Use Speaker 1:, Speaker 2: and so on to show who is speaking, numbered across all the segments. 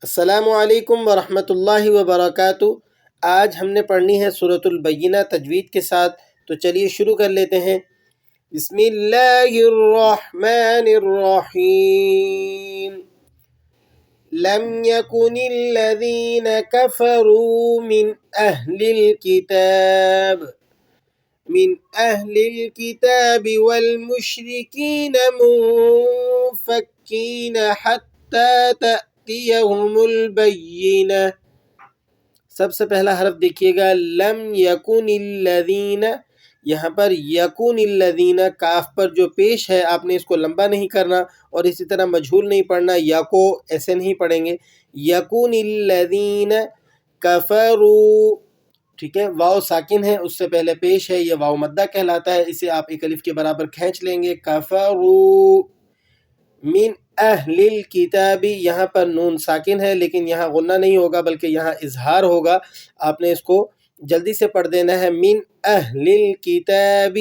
Speaker 1: السلام علیکم ورحمۃ اللہ وبرکاتہ۔ آج ہم نے پڑھنی ہے سورۃ البینہ تجوید کے ساتھ، تو چلیے شروع کر لیتے ہیں۔ بسم اللہ الرحمن الرحیم۔ لم يكن الذين كفروا من أهل الكتاب والمشركين منفكين حتى تأتيهم البينة۔ سب سے پہلا حرف دیکھیے گا، لم یکن الذین، یہاں پر یکن الذین کاف پر جو پیش ہے آپ نے اس کو لمبا نہیں کرنا، اور اسی طرح مجہول نہیں پڑھنا، یکو ایسے نہیں پڑھیں گے، یکن الذین کفروا، ٹھیک ہے۔ واو ساکن ہے، اس سے پہلے پیش ہے، یہ واو مدہ کہلاتا ہے، اسے آپ ایک الف کے برابر کھینچ لیں گے، کفروا من اہل الکتاب، یہاں پر نون ساکن ہے لیکن یہاں غنہ نہیں ہوگا بلکہ یہاں اظہار ہوگا، آپ نے اس کو جلدی سے پڑھ دینا ہے، من اہل الکتاب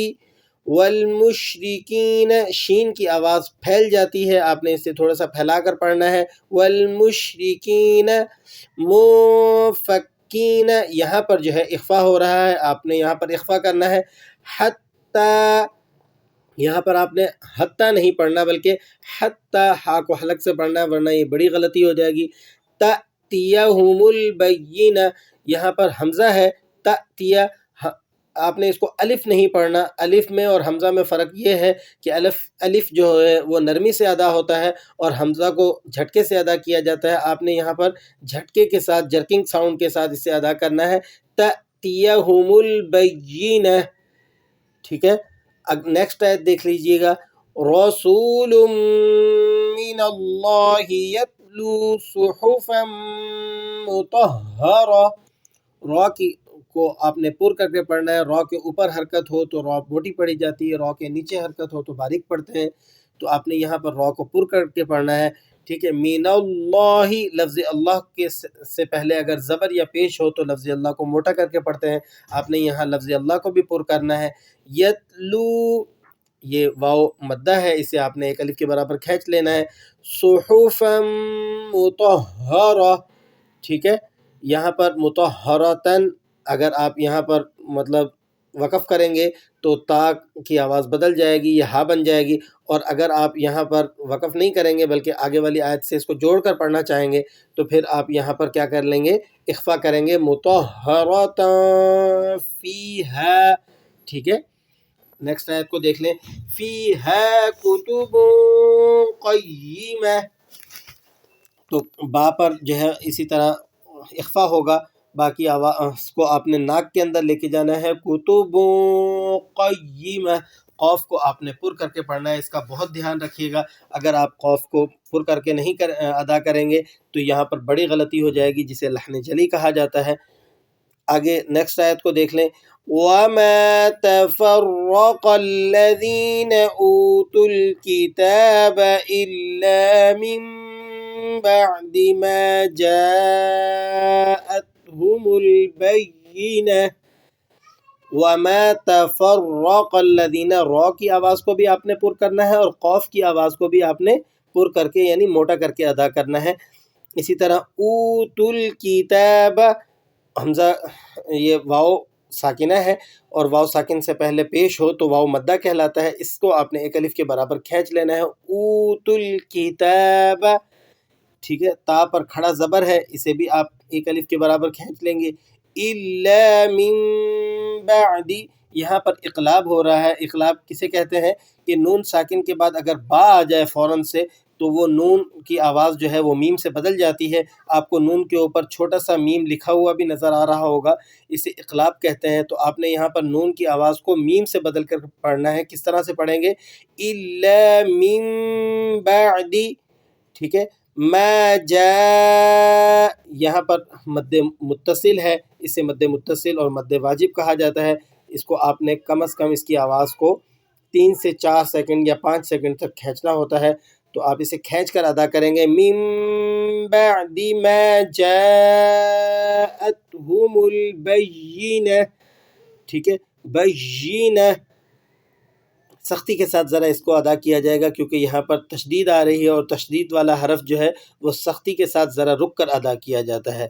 Speaker 1: والمشرکین، شین کی آواز پھیل جاتی ہے، آپ نے اسے تھوڑا سا پھیلا کر پڑھنا ہے، والمشرکین منفکین، یہاں پر جو ہے اخفا ہو رہا ہے، آپ نے یہاں پر اخفا کرنا ہے، حتی، یہاں پر آپ نے حتی نہیں پڑھنا بلکہ حتی، ہا کو حلق سے پڑھنا ہے ورنہ یہ بڑی غلطی ہو جائے گی۔ تأتیہم البینہ، یہاں پر حمزہ ہے، تأتیہ، آپ نے اس کو الف نہیں پڑھنا، الف میں اور حمزہ میں فرق یہ ہے کہ الف جو ہے وہ نرمی سے ادا ہوتا ہے اور حمزہ کو جھٹکے سے ادا کیا جاتا ہے، آپ نے یہاں پر جھٹکے کے ساتھ، جرکنگ ساؤنڈ کے ساتھ اسے ادا کرنا ہے، تأتیہم البینہ، ٹھیک ہے۔ اب نیکسٹ آیت دیکھ لیجئے گا، رسول من اللہ یتلو صحفا مطہرہ، را کی کو آپ نے پر کر کے پڑھنا ہے، را کے اوپر حرکت ہو تو را موٹی پڑھی جاتی ہے، را کے نیچے حرکت ہو تو باریک پڑھتے ہیں، تو آپ نے یہاں پر را کو پر کر کے پڑھنا ہے، ٹھیک ہے۔ من اللہ، لفظ اللہ کے سے پہلے اگر زبر یا پیش ہو تو لفظ اللہ کو موٹا کر کے پڑھتے ہیں، آپ نے یہاں لفظ اللہ کو بھی پر کرنا ہے، یتلو، یہ واو مدہ ہے، اسے آپ نے ایک الف کے برابر کھینچ لینا ہے، صحفا مطہرہ، ٹھیک ہے۔ یہاں پر مطہرتن، اگر آپ یہاں پر مطلب وقف کریں گے تو تا کی آواز بدل جائے گی، یہ ہا بن جائے گی، اور اگر آپ یہاں پر وقف نہیں کریں گے بلکہ آگے والی آیت سے اس کو جوڑ کر پڑھنا چاہیں گے تو پھر آپ یہاں پر کیا کر لیں گے، اخفا کریں گے، مطہرتا فیہا، ٹھیک ہے۔ نیکسٹ آیت کو دیکھ لیں، فیہا کتب قیمہ، تو با پر جو ہے اسی طرح اخفا ہوگا، باقی آواز کو آپ نے ناک کے اندر لے کے جانا ہے، کتب قیمہ، قوف کو آپ نے پر کر کے پڑھنا ہے، اس کا بہت دھیان رکھیے گا، اگر آپ قوف کو پر کر کے نہیں ادا کریں گے تو یہاں پر بڑی غلطی ہو جائے گی جسے لحن جلی کہا جاتا ہے۔ آگے نیکسٹ آیت کو دیکھ لیں، وَمَا تَفَرَّقَ الَّذِينَ أُوتُوا الْكِتَابَ إِلَّا مِن بَعْدِ مَا جَاءَتْهُمُ الْبَيِّنَةُ، وَمَا تَفَرَّقَ الَّذِينَ، را کی آواز کو بھی آپ نے پر کرنا ہے اور قوف کی آواز کو بھی آپ نے پر کر کے یعنی موٹا کر کے ادا کرنا ہے۔ اسی طرح اوتوا الکتاب، حمزہ یہ واو ساکنہ ہے اور واو ساکن سے پہلے پیش ہو تو واو مدہ کہلاتا ہے، اس کو آپ نے ایک الف کے برابر کھینچ لینا ہے، اوتوا الکتاب، ٹھیک ہے۔ تا پر کھڑا زبر ہے، اسے بھی آپ ایک الف کے برابر کھینچ لیں گے، الا من بعد، یہاں پر اقلاب ہو رہا ہے، اقلاب کسے کہتے ہیں کہ نون ساکن کے بعد اگر با آ جائے فوراً سے تو وہ نون کی آواز جو ہے وہ میم سے بدل جاتی ہے، آپ کو نون کے اوپر چھوٹا سا میم لکھا ہوا بھی نظر آ رہا ہوگا، اسے اقلاب کہتے ہیں، تو آپ نے یہاں پر نون کی آواز کو میم سے بدل کر پڑھنا ہے، کس طرح سے پڑھیں گے، الا من بعد، ٹھیک ہے۔ ما جاء، یہاں پر مد متصل ہے، اسے مد متصل اور مد واجب کہا جاتا ہے، اس کو آپ نے کم از کم اس کی آواز کو 3 سے 4 سیکنڈ یا 5 سیکنڈ تک کھینچنا ہوتا ہے، تو آپ اسے کھینچ کر ادا کریں گے، من بعد ما جاءتهم البینہ، ٹھیک ہے، بینہ، سختی کے ساتھ ذرا اس کو ادا کیا جائے گا، کیونکہ یہاں پر تشدید آ رہی ہے، اور تشدید والا حرف جو ہے وہ سختی کے ساتھ ذرا رک کر ادا کیا جاتا ہے۔